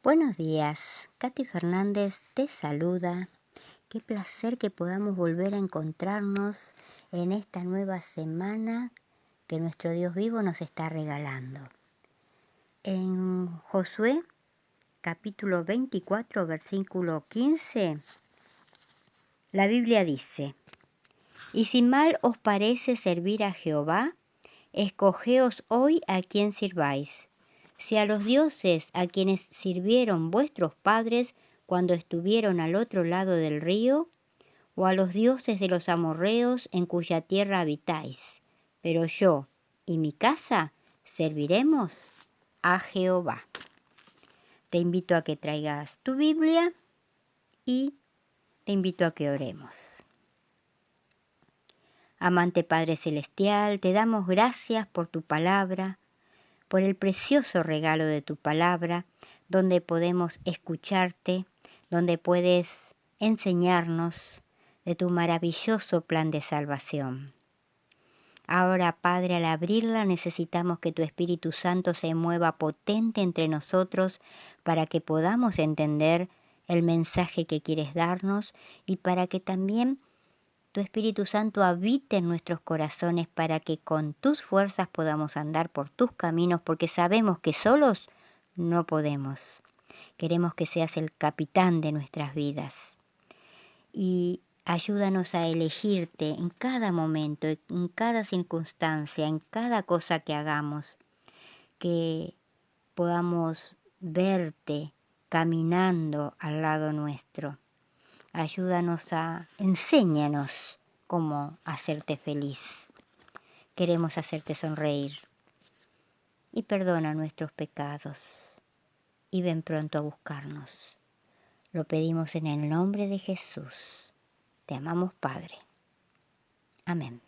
Buenos días, Katy Fernández te saluda. Qué placer que podamos volver a encontrarnos en esta nueva semana que nuestro Dios vivo nos está regalando. En Josué, capítulo 24, versículo 15, la Biblia dice: Y si mal os parece servir a Jehová, escogeos hoy a quién sirváis. Si a los dioses a quienes sirvieron vuestros padres cuando estuvieron al otro lado del río, o a los dioses de los amorreos en cuya tierra habitáis. Pero yo y mi casa serviremos a Jehová. Te invito a que traigas tu Biblia y te invito a que oremos. Amante Padre Celestial, te damos gracias por tu palabra, por el precioso regalo de tu palabra, donde podemos escucharte, donde puedes enseñarnos de tu maravilloso plan de salvación. Ahora, Padre, al abrirla necesitamos que tu Espíritu Santo se mueva potente entre nosotros para que podamos entender el mensaje que quieres darnos y para que también tu Espíritu Santo habite en nuestros corazones para que con tus fuerzas podamos andar por tus caminos, porque sabemos que solos no podemos. Queremos que seas el capitán de nuestras vidas. Y ayúdanos a elegirte en cada momento, en cada circunstancia, en cada cosa que hagamos, que podamos verte caminando al lado nuestro. Enséñanos cómo hacerte feliz. Queremos hacerte sonreír. Y perdona nuestros pecados. Y ven pronto a buscarnos. Lo pedimos en el nombre de Jesús. Te amamos, Padre. Amén.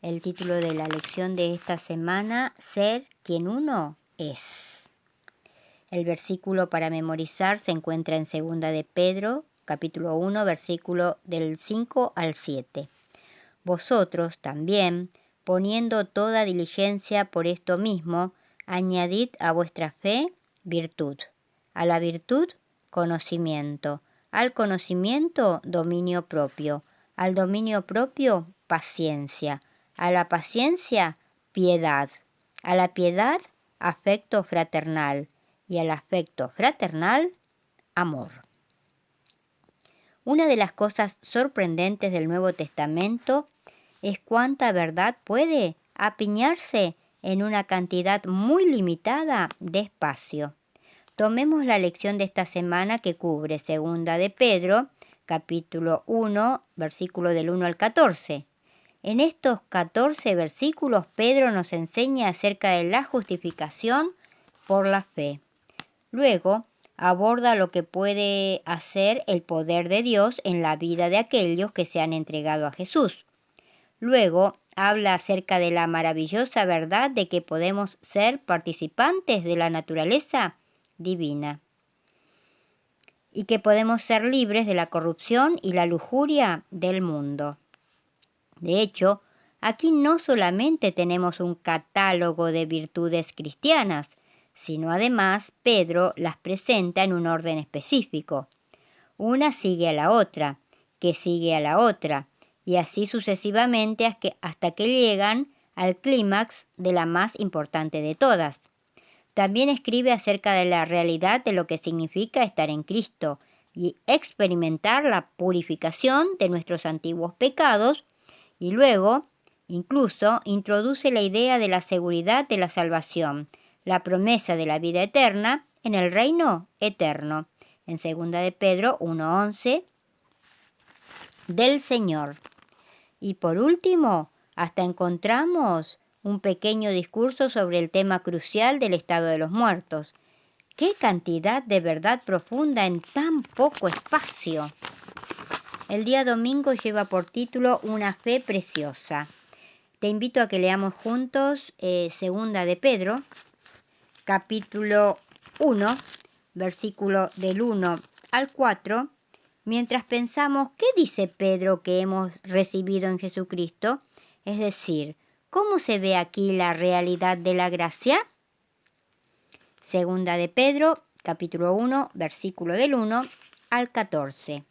El título de la lección de esta semana: Ser quien uno es. El versículo para memorizar se encuentra en 2 de Pedro, capítulo 1, versículo del 5 al 7. Vosotros también, poniendo toda diligencia por esto mismo, añadid a vuestra fe virtud, a la virtud conocimiento, al conocimiento dominio propio, al dominio propio paciencia, a la paciencia piedad, a la piedad afecto fraternal y al afecto fraternal amor. Una de las cosas sorprendentes del Nuevo Testamento es cuánta verdad puede apiñarse en una cantidad muy limitada de espacio. Tomemos la lección de esta semana que cubre 2 de Pedro, capítulo 1, versículo del 1 al 14. En estos 14 versículos, Pedro nos enseña acerca de la justificación por la fe. Luego, aborda lo que puede hacer el poder de Dios en la vida de aquellos que se han entregado a Jesús. Luego, habla acerca de la maravillosa verdad de que podemos ser participantes de la naturaleza divina y que podemos ser libres de la corrupción y la lujuria del mundo. De hecho, aquí no solamente tenemos un catálogo de virtudes cristianas, sino además Pedro las presenta en un orden específico. Una sigue a la otra, que sigue a la otra, y así sucesivamente hasta que llegan al clímax de la más importante de todas. También escribe acerca de la realidad de lo que significa estar en Cristo y experimentar la purificación de nuestros antiguos pecados, y luego incluso introduce la idea de la seguridad de la salvación, la promesa de la vida eterna en el reino eterno, en 2 de Pedro 1:11, del Señor. Y por último, hasta encontramos un pequeño discurso sobre el tema crucial del estado de los muertos. ¡Qué cantidad de verdad profunda en tan poco espacio! El día domingo lleva por título Una fe preciosa. Te invito a que leamos juntos 2 de Pedro, capítulo 1, versículo del 1 al 4, mientras pensamos qué dice Pedro que hemos recibido en Jesucristo, es decir, ¿cómo se ve aquí la realidad de la gracia? Segunda de Pedro, capítulo 1, versículo del 1 al 14.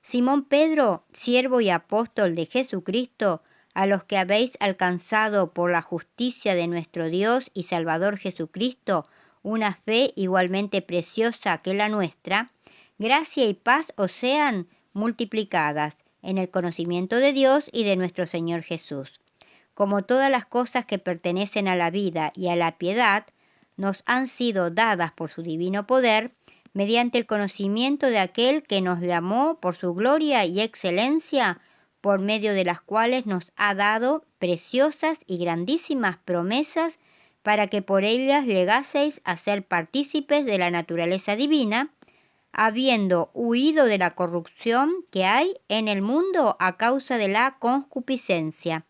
Simón Pedro, siervo y apóstol de Jesucristo, a los que habéis alcanzado por la justicia de nuestro Dios y Salvador Jesucristo una fe igualmente preciosa que la nuestra, gracia y paz os sean multiplicadas en el conocimiento de Dios y de nuestro Señor Jesús. Como todas las cosas que pertenecen a la vida y a la piedad nos han sido dadas por su divino poder, mediante el conocimiento de aquel que nos llamó por su gloria y excelencia, por medio de las cuales nos ha dado preciosas y grandísimas promesas, para que por ellas llegaseis a ser partícipes de la naturaleza divina, habiendo huido de la corrupción que hay en el mundo a causa de la concupiscencia.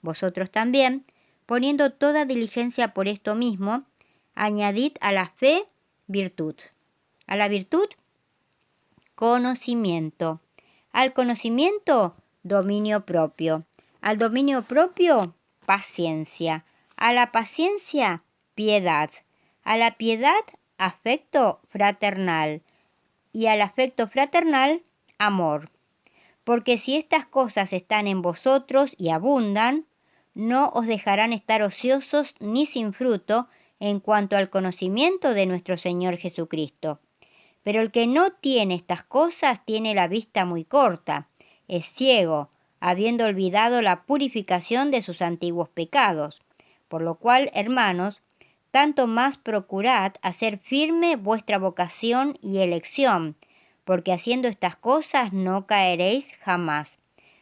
Vosotros también, poniendo toda diligencia por esto mismo, añadid a la fe virtud. A la virtud, conocimiento. Al conocimiento, dominio propio. Al dominio propio, paciencia. A la paciencia, piedad. A la piedad, afecto fraternal. Y al afecto fraternal, amor. Porque si estas cosas están en vosotros y abundan, no os dejarán estar ociosos ni sin fruto en cuanto al conocimiento de nuestro Señor Jesucristo. Pero el que no tiene estas cosas tiene la vista muy corta, es ciego, habiendo olvidado la purificación de sus antiguos pecados. Por lo cual, hermanos, tanto más procurad hacer firme vuestra vocación y elección, porque haciendo estas cosas no caeréis jamás,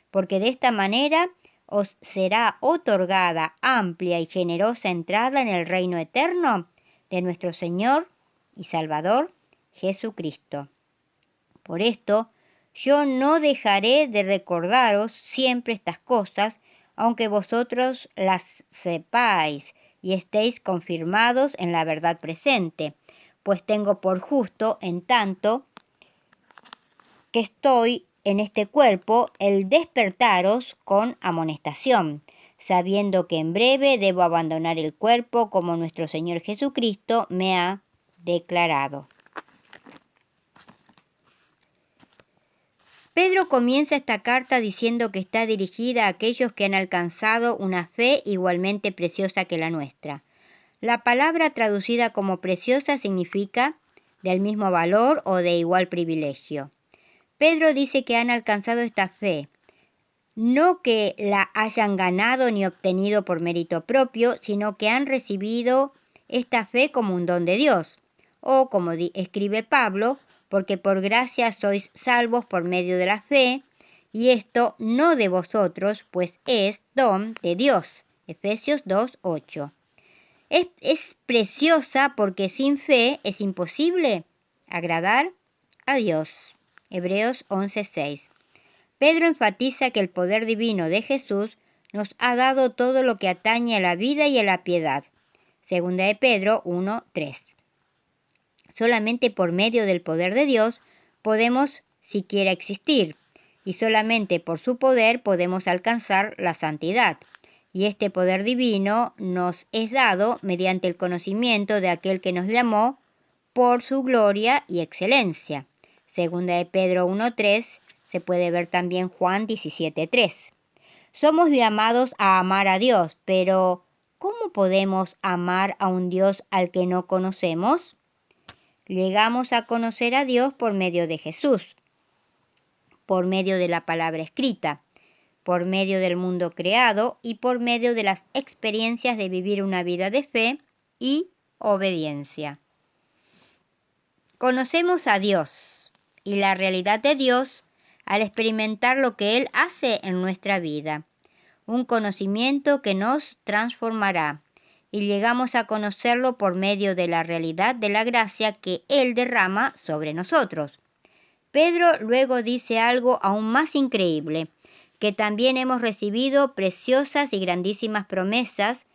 porque de esta manera os será otorgada amplia y generosa entrada en el reino eterno de nuestro Señor y Salvador Jesucristo. Por esto, yo no dejaré de recordaros siempre estas cosas, aunque vosotros las sepáis y estéis confirmados en la verdad presente, pues tengo por justo, en tanto que estoy en este cuerpo, el despertaros con amonestación, sabiendo que en breve debo abandonar el cuerpo como nuestro Señor Jesucristo me ha declarado. Pedro comienza esta carta diciendo que está dirigida a aquellos que han alcanzado una fe igualmente preciosa que la nuestra. La palabra traducida como preciosa significa del mismo valor o de igual privilegio. Pedro dice que han alcanzado esta fe, no que la hayan ganado ni obtenido por mérito propio, sino que han recibido esta fe como un don de Dios, o como escribe Pablo, porque por gracia sois salvos por medio de la fe, y esto no de vosotros, pues es don de Dios. Efesios 2:8. Es preciosa porque sin fe es imposible agradar a Dios. Hebreos 11:6. Pedro enfatiza que el poder divino de Jesús nos ha dado todo lo que atañe a la vida y a la piedad. Segunda de Pedro 1:3. Solamente por medio del poder de Dios podemos siquiera existir, y solamente por su poder podemos alcanzar la santidad. Y este poder divino nos es dado mediante el conocimiento de aquel que nos llamó por su gloria y excelencia. Segunda de Pedro 1:3, se puede ver también Juan 17:3. Somos llamados a amar a Dios, pero ¿cómo podemos amar a un Dios al que no conocemos? Llegamos a conocer a Dios por medio de Jesús, por medio de la palabra escrita, por medio del mundo creado y por medio de las experiencias de vivir una vida de fe y obediencia. Conocemos a Dios y la realidad de Dios al experimentar lo que Él hace en nuestra vida, un conocimiento que nos transformará, y llegamos a conocerlo por medio de la realidad de la gracia que Él derrama sobre nosotros. Pedro luego dice algo aún más increíble, que también hemos recibido preciosas y grandísimas promesas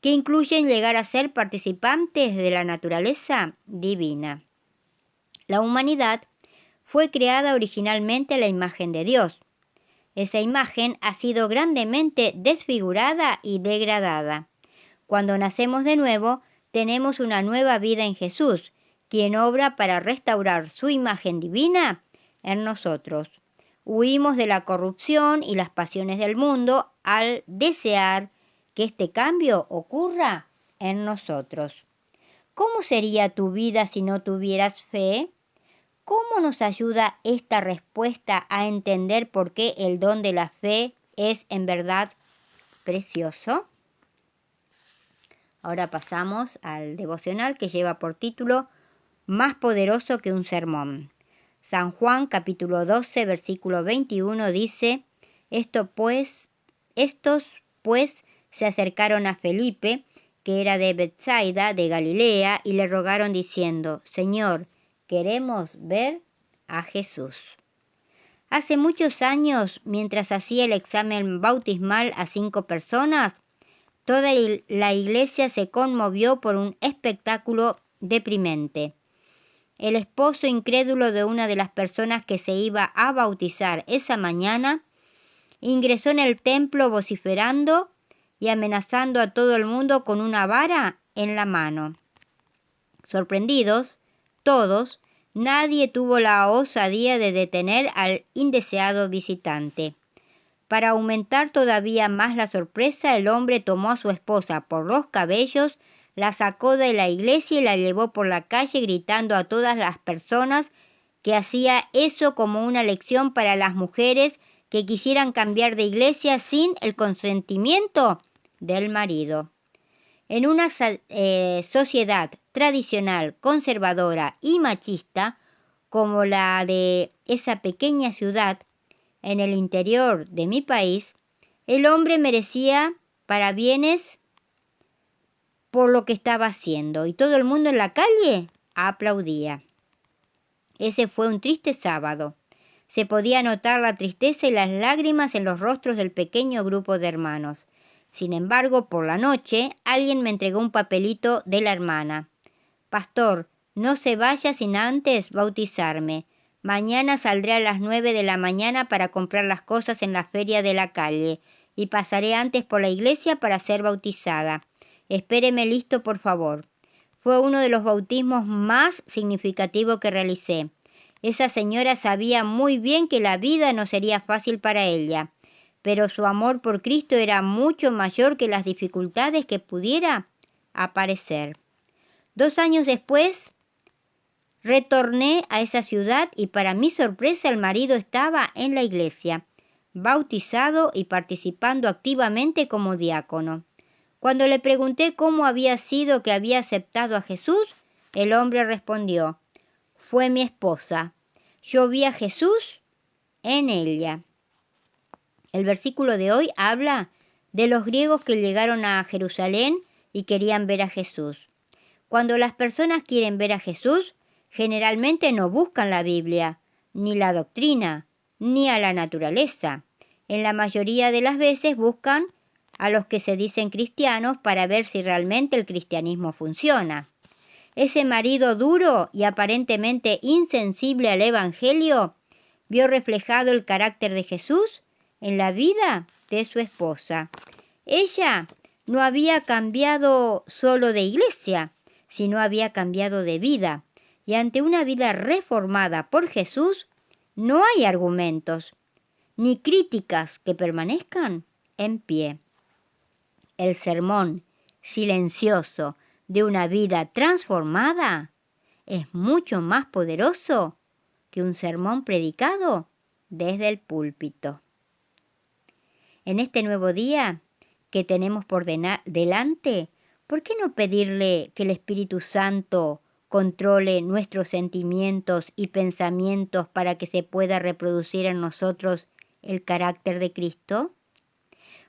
que incluyen llegar a ser participantes de la naturaleza divina. La humanidad fue creada originalmente a la imagen de Dios. Esa imagen ha sido grandemente desfigurada y degradada. Cuando nacemos de nuevo, tenemos una nueva vida en Jesús, quien obra para restaurar su imagen divina en nosotros. Huimos de la corrupción y las pasiones del mundo al desear que este cambio ocurra en nosotros. ¿Cómo sería tu vida si no tuvieras fe? ¿Cómo nos ayuda esta respuesta a entender por qué el don de la fe es en verdad precioso? Ahora pasamos al devocional que lleva por título Más poderoso que un sermón. San Juan capítulo 12 versículo 21 dice, estos pues se acercaron a Felipe, que era de Betsaida, de Galilea, y le rogaron diciendo, Señor, queremos ver a Jesús. Hace muchos años, mientras hacía el examen bautismal a 5 personas, toda la iglesia se conmovió por un espectáculo deprimente. El esposo incrédulo de una de las personas que se iba a bautizar esa mañana ingresó en el templo vociferando y amenazando a todo el mundo con una vara en la mano. Sorprendidos, todos, nadie tuvo la osadía de detener al indeseado visitante. Para aumentar todavía más la sorpresa, el hombre tomó a su esposa por los cabellos, la sacó de la iglesia y la llevó por la calle gritando a todas las personas que hacía eso como una lección para las mujeres que quisieran cambiar de iglesia sin el consentimiento del marido. En una sociedad tradicional, conservadora y machista como la de esa pequeña ciudad en el interior de mi país, el hombre merecía parabienes por lo que estaba haciendo y todo el mundo en la calle aplaudía. Ese fue un triste sábado. Se podía notar la tristeza y las lágrimas en los rostros del pequeño grupo de hermanos. Sin embargo, por la noche, alguien me entregó un papelito de la hermana. Pastor, no se vaya sin antes bautizarme. Mañana saldré a las 9 de la mañana para comprar las cosas en la feria de la calle y pasaré antes por la iglesia para ser bautizada. Espéreme listo, por favor. Fue uno de los bautismos más significativos que realicé. Esa señora sabía muy bien que la vida no sería fácil para ella, pero su amor por Cristo era mucho mayor que las dificultades que pudiera aparecer. 2 años después, retorné a esa ciudad y para mi sorpresa el marido estaba en la iglesia, bautizado y participando activamente como diácono. Cuando le pregunté cómo había sido que había aceptado a Jesús, el hombre respondió, fue mi esposa. Yo vi a Jesús en ella. El versículo de hoy habla de los griegos que llegaron a Jerusalén y querían ver a Jesús. Cuando las personas quieren ver a Jesús, generalmente no buscan la Biblia, ni la doctrina, ni a la naturaleza. En la mayoría de las veces buscan a los que se dicen cristianos para ver si realmente el cristianismo funciona. Ese marido duro y aparentemente insensible al Evangelio vio reflejado el carácter de Jesús en la vida de su esposa. Ella no había cambiado solo de iglesia, sino había cambiado de vida. Y ante una vida reformada por Jesús, no hay argumentos ni críticas que permanezcan en pie. El sermón silencioso de una vida transformada es mucho más poderoso que un sermón predicado desde el púlpito. En este nuevo día que tenemos por delante, ¿por qué no pedirle que el Espíritu Santo controle nuestros sentimientos y pensamientos para que se pueda reproducir en nosotros el carácter de Cristo?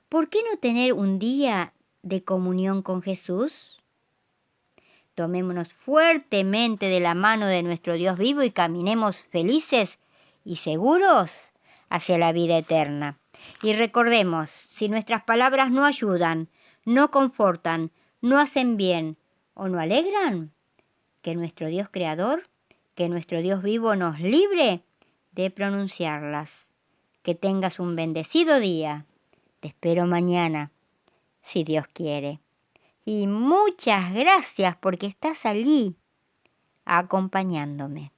¿Por qué no tener un día de comunión con Jesús? Tomémonos fuertemente de la mano de nuestro Dios vivo y caminemos felices y seguros hacia la vida eterna. Y recordemos, si nuestras palabras no ayudan, no confortan, no hacen bien o no alegran, que nuestro Dios creador, que nuestro Dios vivo nos libre de pronunciarlas. Que tengas un bendecido día. Te espero mañana, si Dios quiere. y muchas gracias porque estás allí acompañándome.